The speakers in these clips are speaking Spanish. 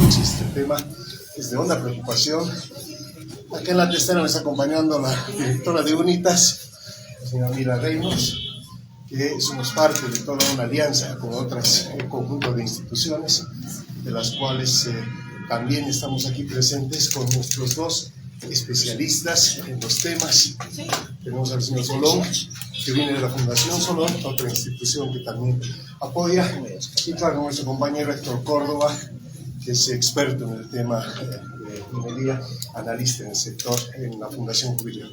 escuche este tema, es de honda preocupación. Acá en la tercera me está acompañando la directora de UNITAS, la señora Mira Reynolds, que somos parte de toda una alianza con otras conjunto de instituciones, de las cuales también estamos aquí presentes con nuestros dos especialistas en los temas. Tenemos al señor Solón, que viene de la Fundación Solón, otra institución que también apoya, y claro, nuestro compañero Héctor Córdoba, que es experto en el tema de minería, analista en el sector en la Fundación Jubileo.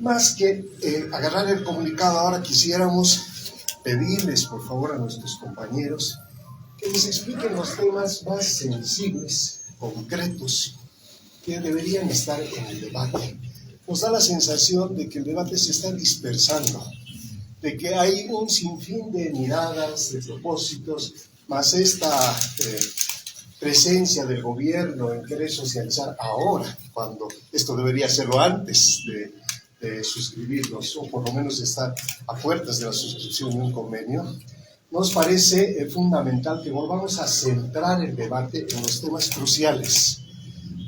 Más que agarrar el comunicado, ahora quisiéramos pedirles, por favor, a nuestros compañeros que les expliquen los temas más sensibles, concretos, que deberían estar en el debate. Nos da la sensación de que el debate se está dispersando, de que hay un sinfín de miradas, de propósitos, más esta presencia del gobierno en querer socializar ahora, cuando esto debería hacerlo antes de suscribirlos, o por lo menos estar a puertas de la suscripción de un convenio. Nos parece fundamental que volvamos a centrar el debate en los temas cruciales,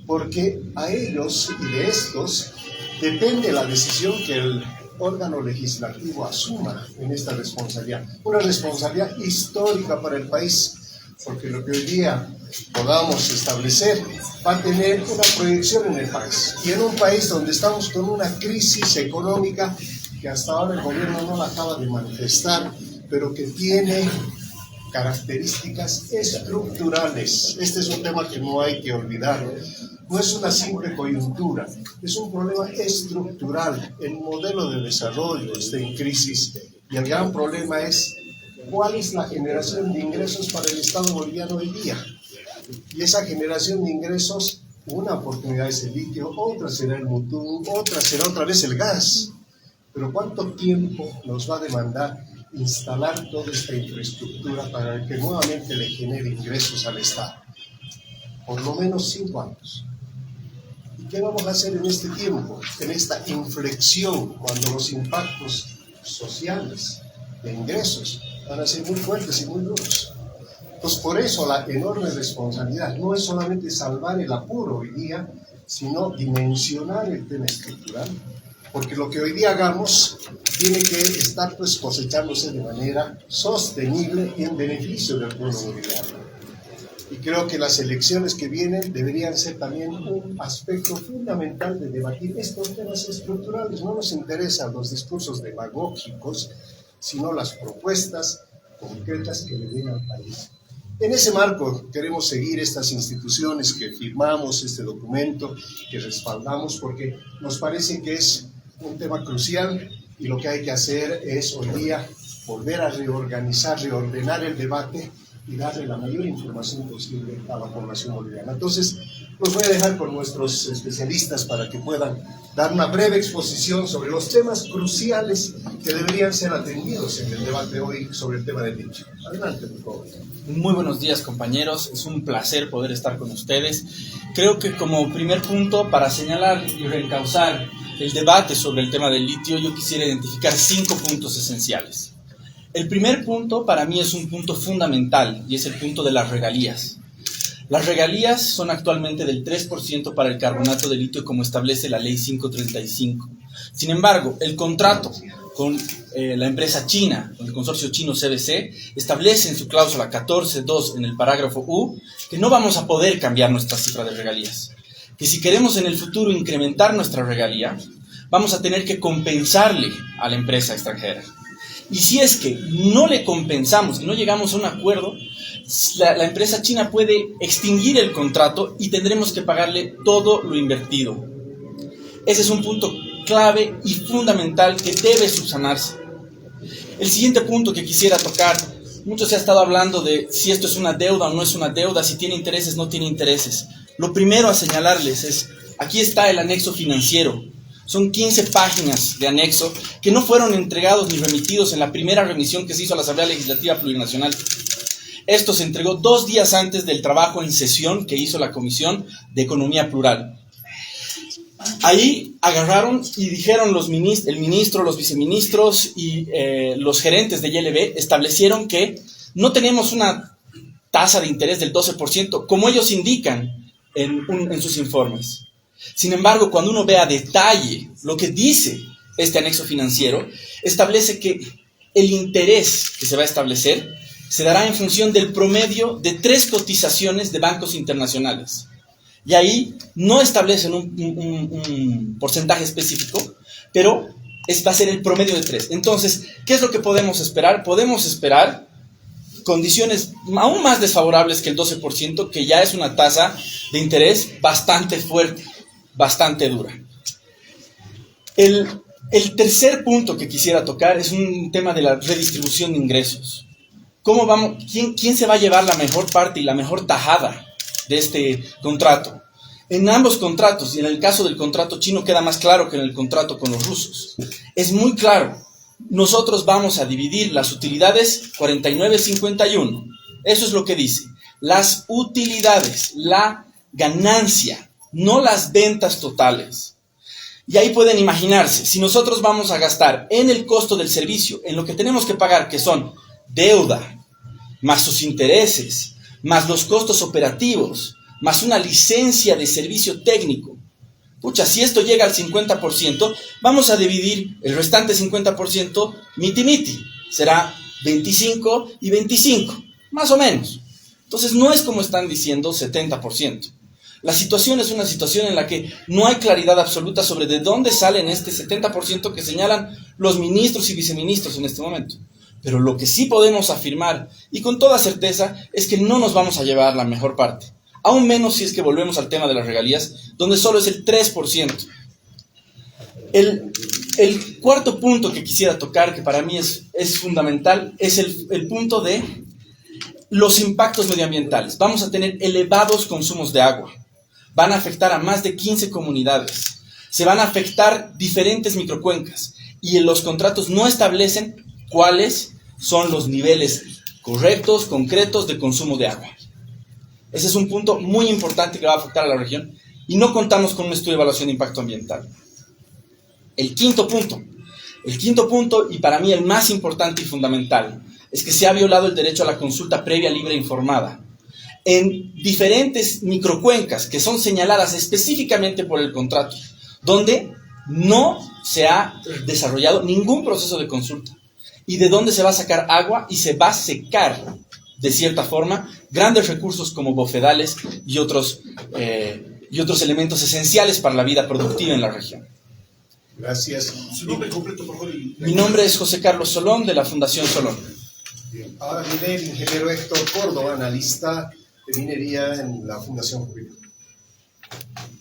porque a ellos y de estos depende la decisión que el órgano legislativo asuma en esta responsabilidad, una responsabilidad histórica para el país, porque lo que hoy día podamos establecer va a tener una proyección en el país, y en un país donde estamos con una crisis económica que hasta ahora el gobierno no la acaba de manifestar, pero que tiene características estructurales. Este es un tema que no hay que olvidar. No es una simple coyuntura, es un problema estructural. El modelo de desarrollo está en crisis y el gran problema es cuál es la generación de ingresos para el Estado boliviano hoy día. Y esa generación de ingresos, una oportunidad es el litio, otra será el mutum, otra será otra vez el gas. Pero ¿cuánto tiempo nos va a demandar instalar toda esta infraestructura para que nuevamente le genere ingresos al Estado? Por lo menos 5 años. ¿Y qué vamos a hacer en este tiempo, en esta inflexión, cuando los impactos sociales de ingresos van a ser muy fuertes y muy duros? Pues por eso la enorme responsabilidad no es solamente salvar el apuro hoy día, sino dimensionar el tema estructural, porque lo que hoy día hagamos tiene que estar pues cosechándose de manera sostenible y en beneficio del pueblo boliviano. Y creo que las elecciones que vienen deberían ser también un aspecto fundamental de debatir estos temas estructurales. No nos interesan los discursos demagógicos, sino las propuestas concretas que le den al país. En ese marco queremos seguir estas instituciones que firmamos este documento, que respaldamos, porque nos parece que es un tema crucial y lo que hay que hacer es hoy día volver a reorganizar, reordenar el debate y darle la mayor información posible a la población boliviana. Entonces, los voy a dejar con nuestros especialistas para que puedan dar una breve exposición sobre los temas cruciales que deberían ser atendidos en el debate hoy sobre el tema del litio. Adelante, por favor. Muy buenos días, compañeros. Es un placer poder estar con ustedes. Creo que como primer punto, para señalar y reencauzar el debate sobre el tema del litio, yo quisiera identificar 5 puntos esenciales. El primer punto para mí es un punto fundamental y es el punto de las regalías. Las regalías son actualmente del 3% para el carbonato de litio como establece la ley 535. Sin embargo, el contrato con la empresa china, con el consorcio chino CBC, establece en su cláusula 14.2 en el parágrafo U que no vamos a poder cambiar nuestra cifra de regalías. Que si queremos en el futuro incrementar nuestra regalía, vamos a tener que compensarle a la empresa extranjera. Y si es que no le compensamos y no llegamos a un acuerdo, la empresa china puede extinguir el contrato y tendremos que pagarle todo lo invertido. Ese es un punto clave y fundamental que debe subsanarse. El siguiente punto que quisiera tocar, mucho se ha estado hablando de si esto es una deuda o no es una deuda, si tiene intereses o no tiene intereses. Lo primero a señalarles es, aquí está el anexo financiero. Son 15 páginas de anexo que no fueron entregados ni remitidos en la primera remisión que se hizo a la Asamblea Legislativa Plurinacional. Esto se entregó 2 días antes del trabajo en sesión que hizo la Comisión de Economía Plural. Ahí agarraron y dijeron el ministro, los viceministros y los gerentes de YLB establecieron que no tenemos una tasa de interés del 12%, como ellos indican en sus informes. Sin embargo, cuando uno ve a detalle lo que dice este anexo financiero, establece que el interés que se va a establecer se dará en función del promedio de 3 cotizaciones de bancos internacionales. Y ahí no establecen un porcentaje específico, pero va a ser el promedio de 3. Entonces, ¿qué es lo que podemos esperar? Podemos esperar condiciones aún más desfavorables que el 12%, que ya es una tasa de interés bastante fuerte, bastante dura. El tercer punto que quisiera tocar es un tema de la redistribución de ingresos. ¿Cómo vamos? ¿Quién se va a llevar la mejor parte y la mejor tajada de este contrato? En ambos contratos, y en el caso del contrato chino queda más claro que en el contrato con los rusos. Es muy claro. Nosotros vamos a dividir las utilidades 49-51. Eso es lo que dice. Las utilidades, la ganancia, no las ventas totales. Y ahí pueden imaginarse, si nosotros vamos a gastar en el costo del servicio, en lo que tenemos que pagar, que son deuda, más sus intereses, más los costos operativos, más una licencia de servicio técnico. Pucha, si esto llega al 50%, vamos a dividir el restante 50% miti-miti. Será 25 y 25, más o menos. Entonces no es como están diciendo 70%. La situación es una situación en la que no hay claridad absoluta sobre de dónde salen este 70% que señalan los ministros y viceministros en este momento. Pero lo que sí podemos afirmar, y con toda certeza, es que no nos vamos a llevar la mejor parte. Aún menos si es que volvemos al tema de las regalías, donde solo es el 3%. El cuarto punto que quisiera tocar, que para mí es fundamental, es el punto de los impactos medioambientales. Vamos a tener elevados consumos de agua. Van a afectar a más de 15 comunidades. Se van a afectar diferentes microcuencas. Y en los contratos no establecen cuáles son los niveles correctos, concretos de consumo de agua. Ese es un punto muy importante que va a afectar a la región y no contamos con un estudio de evaluación de impacto ambiental. El quinto punto, y para mí el más importante y fundamental, es que se ha violado el derecho a la consulta previa, libre e informada en diferentes microcuencas que son señaladas específicamente por el contrato, donde no se ha desarrollado ningún proceso de consulta y de donde se va a sacar agua y se va a secar de cierta forma grandes recursos como bofedales y otros elementos esenciales para la vida productiva en la región. Gracias. Su nombre completo, por favor. Mi nombre es José Carlos Solón, de la Fundación Solón. Bien. Ahora viene el ingeniero Héctor Córdoba, analista de minería en la Fundación Jubileo.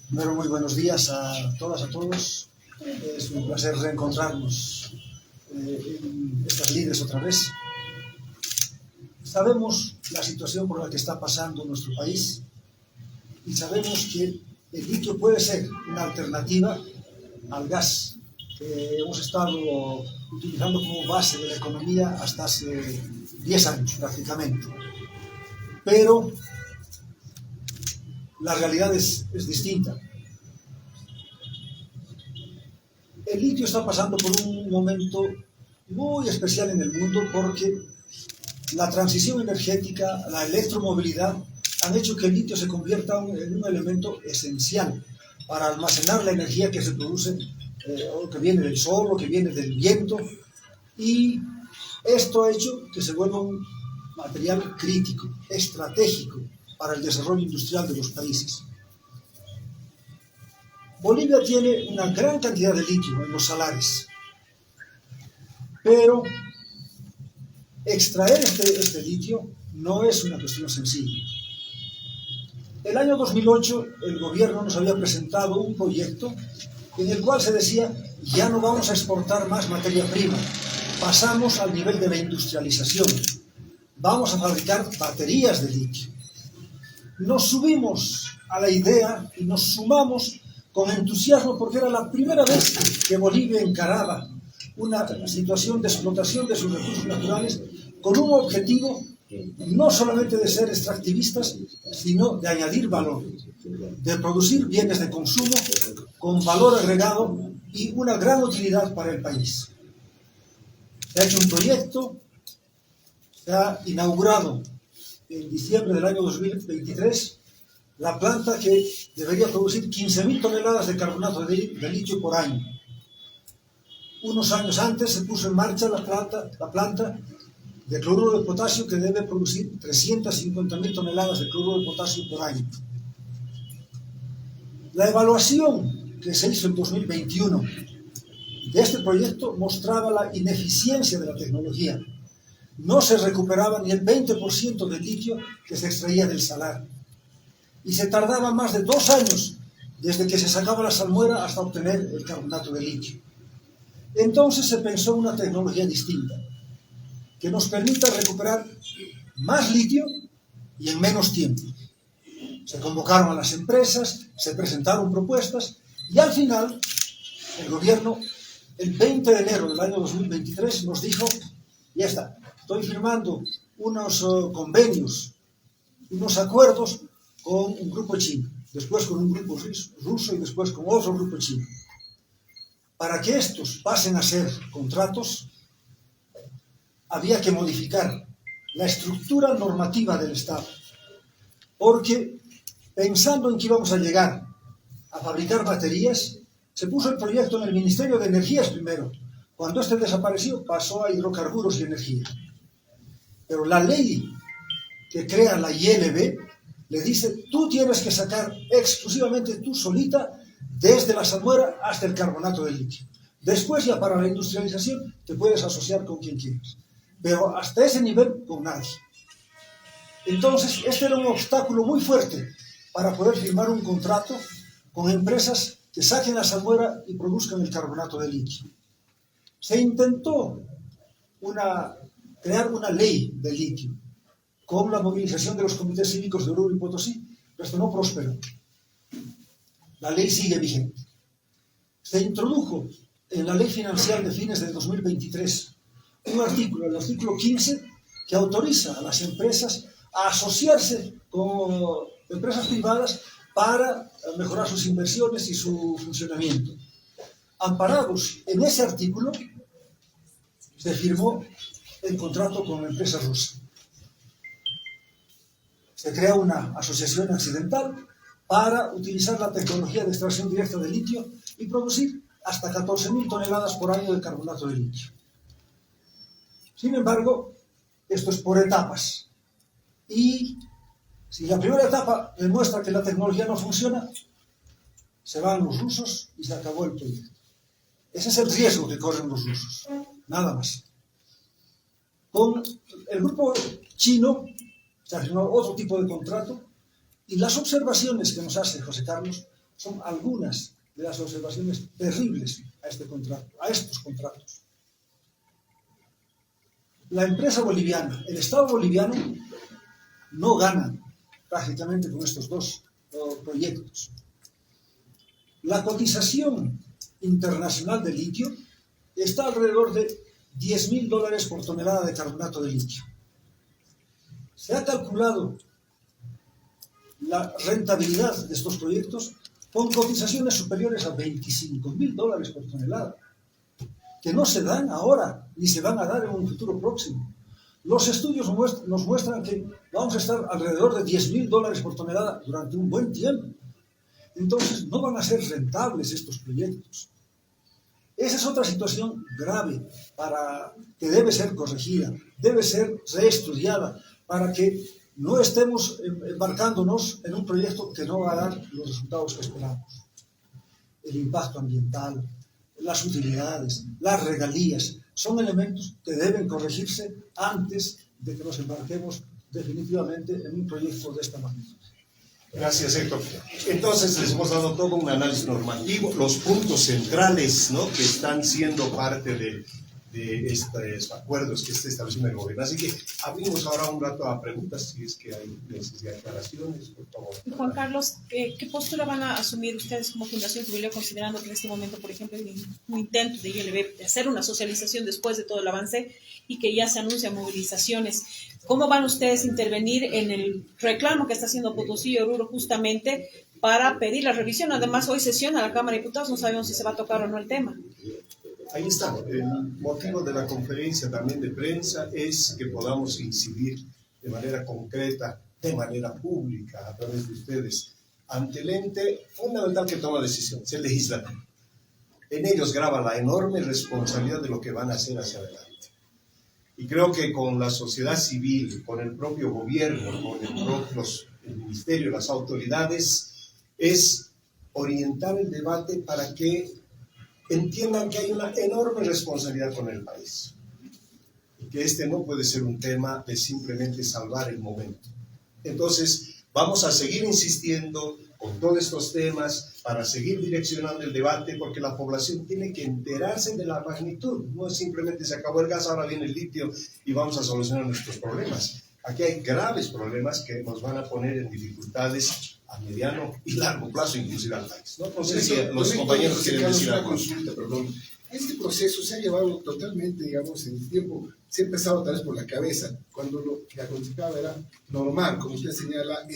Primero, muy buenos días a todas, a todos. Es un placer reencontrarnos en estas lides otra vez. Sabemos la situación por la que está pasando nuestro país y sabemos que el litio puede ser una alternativa al gas que hemos estado utilizando como base de la economía hasta hace 10 años prácticamente. Pero la realidad es distinta. El litio está pasando por un momento muy especial en el mundo porque la transición energética, la electromovilidad han hecho que el litio se convierta en un elemento esencial para almacenar la energía que se produce, o que viene del sol, o que viene del viento, y esto ha hecho que se vuelva un material crítico, estratégico para el desarrollo industrial de los países. Bolivia tiene una gran cantidad de litio en los salares, pero extraer este litio no es una cuestión sencilla. El año 2008 el gobierno nos había presentado un proyecto en el cual se decía: ya no vamos a exportar más materia prima, pasamos al nivel de la industrialización, vamos a fabricar baterías de litio. Nos subimos a la idea y nos sumamos con entusiasmo porque era la primera vez que Bolivia encaraba una situación de explotación de sus recursos naturales con un objetivo no solamente de ser extractivistas, sino de añadir valor, de producir bienes de consumo con valor agregado y una gran utilidad para el país. Se ha hecho un proyecto, se ha inaugurado en diciembre del año 2023, la planta que debería producir 15.000 toneladas de carbonato de litio por año. Unos años antes se puso en marcha la planta de cloruro de potasio que debe producir 350.000 toneladas de cloruro de potasio por año. La evaluación que se hizo en 2021 de este proyecto mostraba la ineficiencia de la tecnología. No se recuperaba ni el 20% del litio que se extraía del salar. Y se tardaba más de 2 años desde que se sacaba la salmuera hasta obtener el carbonato de litio. Entonces se pensó en una tecnología distinta, que nos permita recuperar más litio y en menos tiempo. Se convocaron a las empresas, se presentaron propuestas y al final el gobierno, el 20 de enero del año 2023, nos dijo, ya está, estoy firmando unos convenios, unos acuerdos con un grupo chino, después con un grupo ruso y después con otro grupo chino. Para que estos pasen a ser contratos, había que modificar la estructura normativa del Estado, porque pensando en que íbamos a llegar a fabricar baterías, se puso el proyecto en el Ministerio de Energías primero. Cuando este desapareció, pasó a hidrocarburos y energía. Pero la ley que crea la ILB le dice, tú tienes que sacar exclusivamente tú solita desde la salmuera hasta el carbonato de litio. Después ya para la industrialización te puedes asociar con quien quieras. Pero hasta ese nivel con nadie. Entonces, este era un obstáculo muy fuerte para poder firmar un contrato con empresas que saquen la salmuera y produzcan el carbonato de litio. Se intentó crear una ley de litio con la movilización de los comités cívicos de Oruro y Potosí, pero esto no prosperó. La ley sigue vigente. Se introdujo en la ley financiera de fines de 2023 un artículo, el artículo 15, que autoriza a las empresas a asociarse con empresas privadas para mejorar sus inversiones y su funcionamiento. Amparados en ese artículo, se firmó el contrato con la empresa rusa. Se crea una asociación accidental para utilizar la tecnología de extracción directa de litio y producir hasta 14.000 toneladas por año de carbonato de litio. Sin embargo, esto es por etapas. Y si la primera etapa demuestra que la tecnología no funciona, se van los rusos y se acabó el proyecto. Ese es el riesgo que corren los rusos, nada más. Con el grupo chino se ha firmado otro tipo de contrato y las observaciones que nos hace José Carlos son algunas de las observaciones terribles a este contrato, a estos contratos. La empresa boliviana, el Estado boliviano, no gana prácticamente con estos dos proyectos. La cotización internacional de litio está alrededor de $10.000 por tonelada de carbonato de litio. Se ha calculado la rentabilidad de estos proyectos con cotizaciones superiores a $25.000 por tonelada, que no se dan ahora, ni se van a dar en un futuro próximo. Los estudios nos muestran que vamos a estar alrededor de $10.000 por tonelada durante un buen tiempo. Entonces, no van a ser rentables estos proyectos. Esa es otra situación grave que debe ser corregida, debe ser reestudiada, para que no estemos embarcándonos en un proyecto que no va a dar los resultados que esperamos. El impacto ambiental, las utilidades, las regalías, son elementos que deben corregirse antes de que nos embarquemos definitivamente en un proyecto de esta magnitud. Gracias, Héctor. Entonces les hemos dado todo un análisis normativo, los puntos centrales, ¿no?, que están siendo parte de estos acuerdos que está estableciendo el gobierno. Así que abrimos ahora un rato a preguntas, si es que hay necesidad de aclaraciones, por favor. Juan Carlos, ¿qué postura van a asumir ustedes como Fundación Jubileo, considerando que en este momento, por ejemplo, hay un intento de ILB de hacer una socialización después de todo el avance y que ya se anuncian movilizaciones? ¿Cómo van ustedes a intervenir en el reclamo que está haciendo Potosí y Oruro justamente para pedir la revisión? Además, hoy sesiona la Cámara de Diputados, no sabemos si se va a tocar o no el tema. Ahí está. El motivo de la conferencia también de prensa es que podamos incidir de manera concreta, de manera pública, a través de ustedes, ante el ente fundamental que toma decisiones, el legislativo. En ellos grava la enorme responsabilidad de lo que van a hacer hacia adelante. Y creo que con la sociedad civil, con el propio gobierno, con el ministerio, las autoridades, es orientar el debate para que entiendan que hay una enorme responsabilidad con el país. Y que este no puede ser un tema de simplemente salvar el momento. Entonces, vamos a seguir insistiendo con todos estos temas para seguir direccionando el debate, porque la población tiene que enterarse de la magnitud. No es simplemente se acabó el gas, ahora viene el litio y vamos a solucionar nuestros problemas. Aquí hay graves problemas que nos van a poner en dificultades a mediano y largo plazo, inclusive al país. No sé si los compañeros quieren decir algo. Perdón. Este proceso se ha llevado totalmente, digamos, en el tiempo, se ha empezado tal vez por la cabeza, cuando lo que aconsejaba era normal, como usted señala,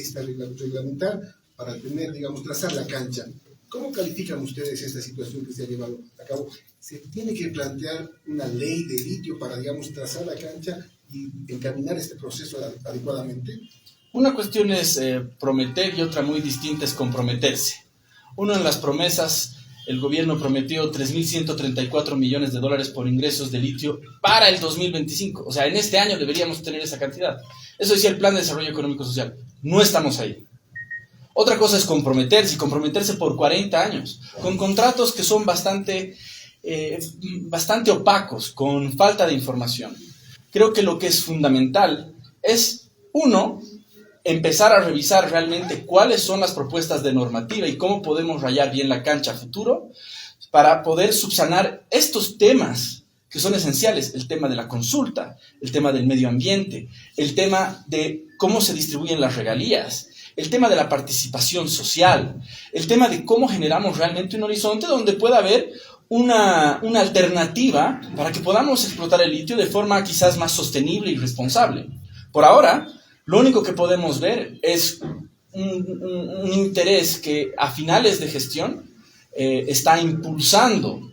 reglamentar para tener, digamos, trazar la cancha. ¿Cómo califican ustedes esta situación que se ha llevado a cabo? ¿Se tiene que plantear una ley de litio para, digamos, trazar la cancha y encaminar este proceso adecuadamente? Una cuestión es prometer y otra muy distinta es comprometerse. Uno, en las promesas, el gobierno prometió 3.134 millones de dólares por ingresos de litio para el 2025. O sea, en este año deberíamos tener esa cantidad. Eso decía el Plan de Desarrollo Económico Social. No estamos ahí. Otra cosa es comprometerse, y comprometerse por 40 años, con contratos que son bastante opacos, con falta de información. Creo que lo que es fundamental es, uno, empezar a revisar realmente cuáles son las propuestas de normativa y cómo podemos rayar bien la cancha a futuro para poder subsanar estos temas que son esenciales: el tema de la consulta, el tema del medio ambiente, el tema de cómo se distribuyen las regalías, el tema de la participación social, el tema de cómo generamos realmente un horizonte donde pueda haber una alternativa para que podamos explotar el litio de forma quizás más sostenible y responsable. Por ahora, lo único que podemos ver es un interés que a finales de gestión está impulsando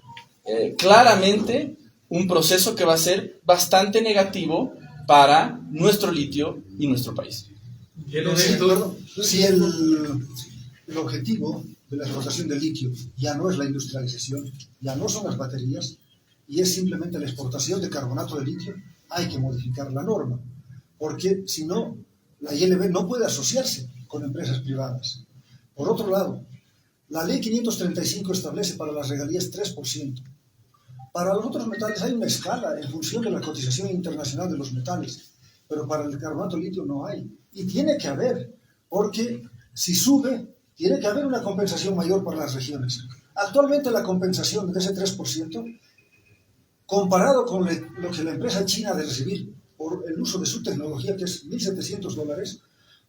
claramente un proceso que va a ser bastante negativo para nuestro litio y nuestro país. Si el objetivo de la explotación del litio ya no es la industrialización, ya no son las baterías, y es simplemente la exportación de carbonato de litio, hay que modificar la norma, porque si no, la ILB no puede asociarse con empresas privadas. Por otro lado, la ley 535 establece para las regalías 3%. Para los otros metales hay una escala en función de la cotización internacional de los metales, pero para el carbonato de litio no hay. Y tiene que haber, porque si sube, tiene que haber una compensación mayor para las regiones. Actualmente la compensación de ese 3%, comparado con lo que la empresa china ha de recibir por el uso de su tecnología, que es $1.700,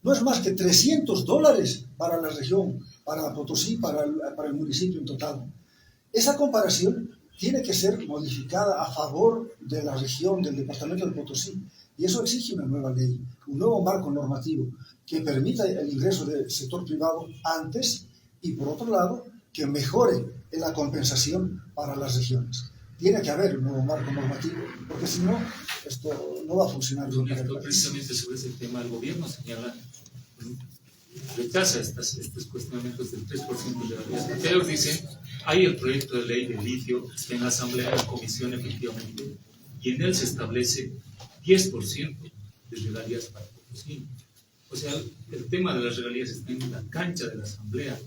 no es más que $300 para la región, para Potosí, para el municipio en total. Esa comparación tiene que ser modificada a favor de la región, del departamento de Potosí, y eso exige una nueva ley, un nuevo marco normativo que permita el ingreso del sector privado antes y, por otro lado, que mejore la compensación para las regiones. Tiene que haber un nuevo marco normativo, porque si no, esto no va a funcionar bien para el país. Precisamente sobre ese tema, el gobierno señala, rechaza estos cuestionamientos del 3% de la ley. Porque ellos dicen, hay el proyecto de ley del litio, está en la Asamblea de la Comisión, efectivamente, y en él se establece 10% de regalías para Potosí. O sea, el tema de las regalías está en la cancha de la Asamblea,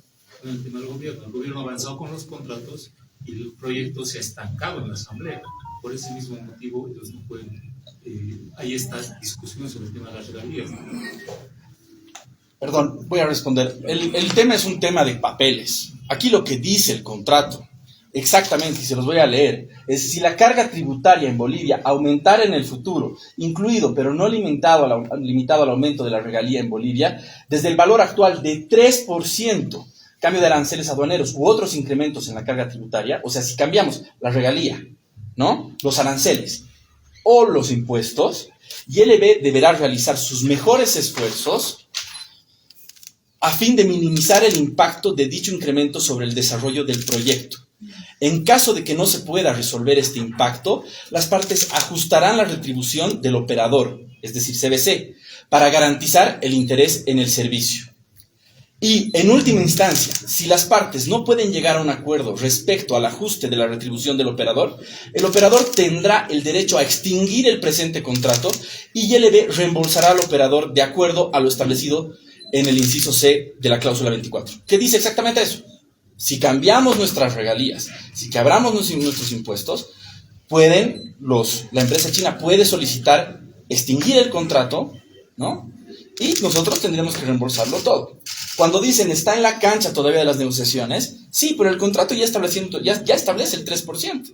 no en el tema del gobierno. El gobierno ha avanzado con los contratos y el proyecto se ha estancado en la Asamblea. Por ese mismo motivo, ellos no pueden. Hay esta discusión sobre el tema de las regalías. Perdón, voy a responder. El tema es un tema de papeles. Aquí lo que dice el contrato, exactamente, y se los voy a leer, es: si la carga tributaria en Bolivia aumentara en el futuro, incluido pero no limitado al aumento de la regalía en Bolivia, desde el valor actual de 3%, cambio de aranceles aduaneros u otros incrementos en la carga tributaria, o sea, si cambiamos la regalía, ¿no?, los aranceles o los impuestos, ILB deberá realizar sus mejores esfuerzos a fin de minimizar el impacto de dicho incremento sobre el desarrollo del proyecto. En caso de que no se pueda resolver este impacto, las partes ajustarán la retribución del operador, es decir, CBC, para garantizar el interés en el servicio. Y, en última instancia, si las partes no pueden llegar a un acuerdo respecto al ajuste de la retribución del operador, el operador tendrá el derecho a extinguir el presente contrato y YLB reembolsará al operador de acuerdo a lo establecido en el inciso C de la cláusula 24. ¿Qué dice exactamente eso? Si cambiamos nuestras regalías, si quebramos nuestros impuestos, la empresa china puede solicitar extinguir el contrato, ¿no? Y nosotros tendremos que reembolsarlo todo. Cuando dicen está en la cancha todavía de las negociaciones, sí, pero el contrato ya establece el 3%.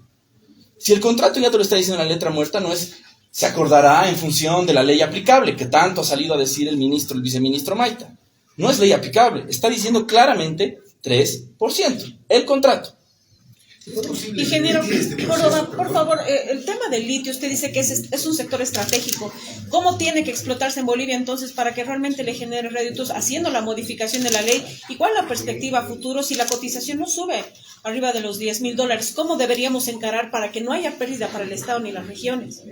Si el contrato ya te lo está diciendo en la letra muerta, no es, se acordará en función de la ley aplicable, que tanto ha salido a decir el viceministro Maita. No es ley aplicable, está diciendo claramente 3%, el contrato. Ingeniero, por favor, el tema del litio, usted dice que es un sector estratégico. ¿Cómo tiene que explotarse en Bolivia entonces para que realmente le genere réditos haciendo la modificación de la ley? ¿Y cuál es la perspectiva a futuro si la cotización no sube arriba de los $10.000? ¿Cómo deberíamos encarar para que no haya pérdida para el Estado ni las regiones?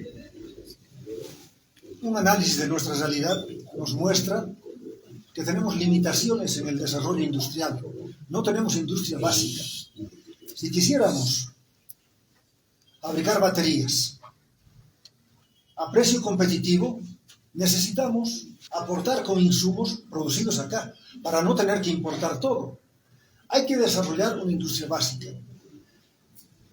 Un análisis de nuestra realidad nos muestra que tenemos limitaciones en el desarrollo industrial. No tenemos industria básica. Si quisiéramos fabricar baterías a precio competitivo, necesitamos aportar con insumos producidos acá, para no tener que importar todo. Hay que desarrollar una industria básica.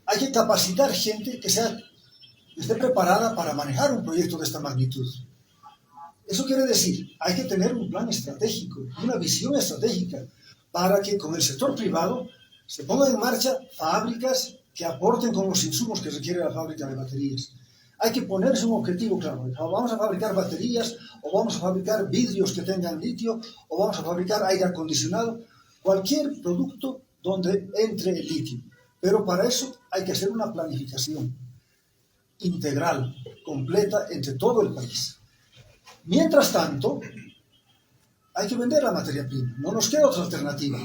Hay que capacitar gente que esté preparada para manejar un proyecto de esta magnitud. Eso quiere decir, hay que tener un plan estratégico, una visión estratégica, para que con el sector privado se pongan en marcha fábricas que aporten con los insumos que requiere la fábrica de baterías. Hay que ponerse un objetivo claro. Vamos a fabricar baterías, o vamos a fabricar vidrios que tengan litio, o vamos a fabricar aire acondicionado, cualquier producto donde entre el litio. Pero para eso hay que hacer una planificación integral, completa, entre todo el país. Mientras tanto, hay que vender la materia prima. No nos queda otra alternativa.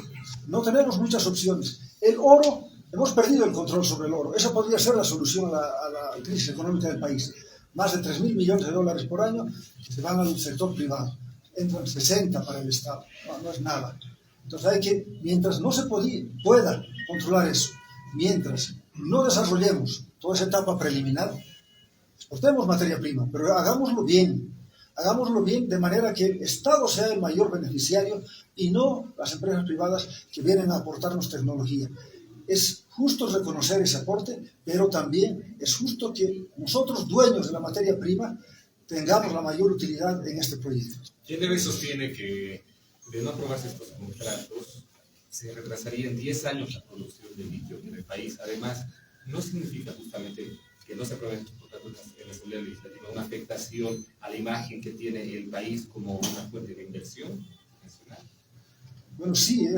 No tenemos muchas opciones. El oro, hemos perdido el control sobre el oro. Esa podría ser la solución a la crisis económica del país. Más de $3.000 millones por año que se van al sector privado. Entran 60 para el Estado. No es nada. Entonces hay que, mientras no se pueda controlar eso, mientras no desarrollemos toda esa etapa preliminar, exportemos materia prima, pero hagámoslo bien. Hagámoslo bien de manera que el Estado sea el mayor beneficiario y no las empresas privadas que vienen a aportarnos tecnología. Es justo reconocer ese aporte, pero también es justo que nosotros, dueños de la materia prima, tengamos la mayor utilidad en este proyecto. YLB sostiene que de no aprobarse estos contratos, se retrasaría en 10 años la producción de litio en el país. Además, no significa justamente que no se aprueben estos contratos en la Asamblea Legislativa una afectación a la imagen que tiene el país como una fuente de inversión nacional. Bueno, sí,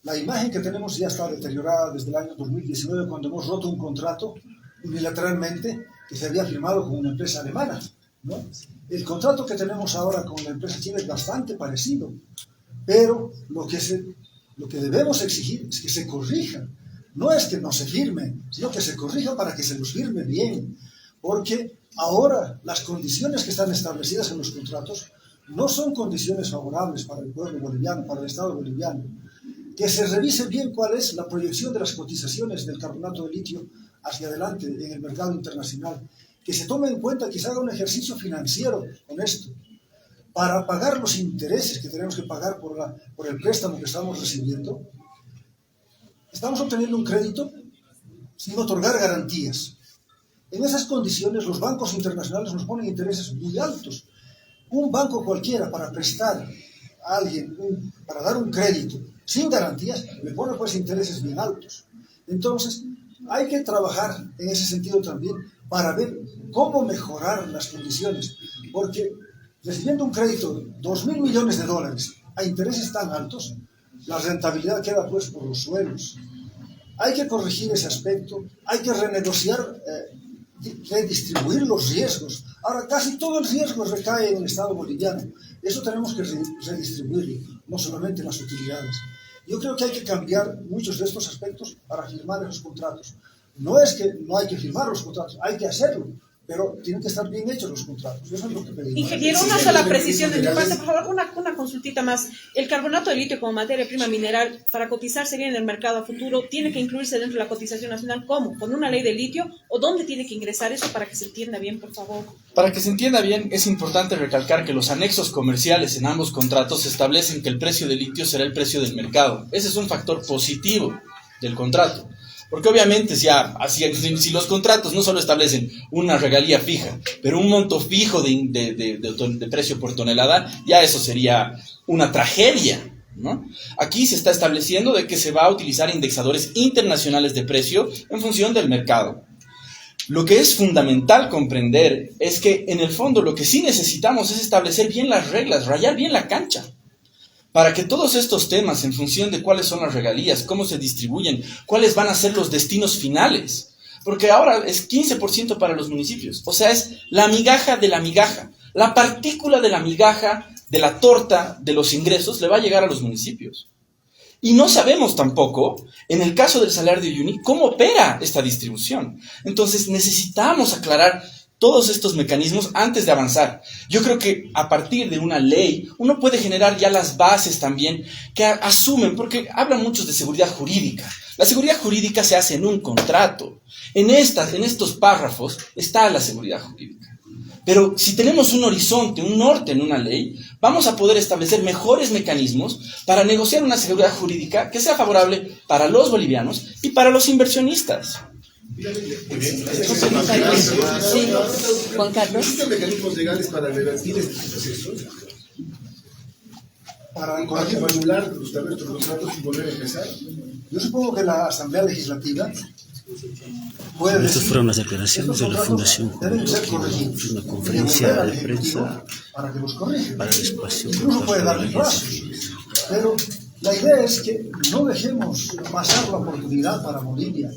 la imagen que tenemos ya está deteriorada desde el año 2019, cuando hemos roto un contrato unilateralmente que se había firmado con una empresa alemana, ¿no? El contrato que tenemos ahora con la empresa china es bastante parecido, pero lo que debemos exigir es que se corrija. No es que no se firme, sino que se corrija para que se los firme bien, porque ahora las condiciones que están establecidas en los contratos no son condiciones favorables para el pueblo boliviano, para el Estado boliviano. Que se revise bien cuál es la proyección de las cotizaciones del carbonato de litio hacia adelante en el mercado internacional, que se tome en cuenta que se haga un ejercicio financiero con esto, para pagar los intereses que tenemos que pagar por el préstamo que estamos recibiendo. Estamos obteniendo un crédito sin otorgar garantías. En esas condiciones, los bancos internacionales nos ponen intereses muy altos. Un banco cualquiera para prestar a alguien, para dar un crédito sin garantías, le pone pues intereses bien altos. Entonces, hay que trabajar en ese sentido también para ver cómo mejorar las condiciones. Porque recibiendo un crédito de $2.000 millones a intereses tan altos, la rentabilidad queda pues por los suelos. Hay que corregir ese aspecto, hay que renegociar, redistribuir los riesgos. Ahora casi todo el riesgo recae en el Estado boliviano. Eso tenemos que redistribuirlo, no solamente las utilidades. Yo creo que hay que cambiar muchos de estos aspectos para firmar esos contratos. No es que no hay que firmar los contratos, hay que hacerlo, pero tienen que estar bien hechos los contratos. Eso es lo que pedimos. Ingeniero, una sola precisión de mi parte, por favor, una consultita más. El carbonato de litio como materia prima mineral, para cotizarse bien en el mercado a futuro, ¿tiene que incluirse dentro de la cotización nacional? ¿Cómo? ¿Con una ley de litio? ¿O dónde tiene que ingresar eso para que se entienda bien, por favor? Para que se entienda bien, es importante recalcar que los anexos comerciales en ambos contratos establecen que el precio del litio será el precio del mercado. Ese es un factor positivo del contrato. Porque obviamente si los contratos no solo establecen una regalía fija, pero un monto fijo de precio por tonelada, ya eso sería una tragedia, ¿no? Aquí se está estableciendo de que se va a utilizar indexadores internacionales de precio en función del mercado. Lo que es fundamental comprender es que en el fondo lo que sí necesitamos es establecer bien las reglas, rayar bien la cancha, para que todos estos temas, en función de cuáles son las regalías, cómo se distribuyen, cuáles van a ser los destinos finales, porque ahora es 15% para los municipios, o sea, es la migaja de la migaja, la partícula de la migaja de la torta de los ingresos le va a llegar a los municipios. Y no sabemos tampoco, en el caso del salario de Uyuni, cómo opera esta distribución. Entonces necesitamos aclarar todos estos mecanismos antes de avanzar. Yo creo que a partir de una ley uno puede generar ya las bases también que asumen, porque hablan muchos de seguridad jurídica. La seguridad jurídica se hace en un contrato. En estos párrafos está la seguridad jurídica. Pero si tenemos un horizonte, un norte en una ley, vamos a poder establecer mejores mecanismos para negociar una seguridad jurídica que sea favorable para los bolivianos y para los inversionistas. Sí, Juan Carlos. ¿Existen mecanismos legales para revertir este proceso? Para ¿Para que anular los contratos y volver a empezar? Yo supongo que la Asamblea Legislativa puede Estas decir, fueron las declaraciones de la Fundación deben ser corregidos, una conferencia y volver al de Ejecutivo prensa para que los corrija. para el espacio. Incluso puede darle plazos. Pero la idea es que no dejemos pasar la oportunidad para Bolivia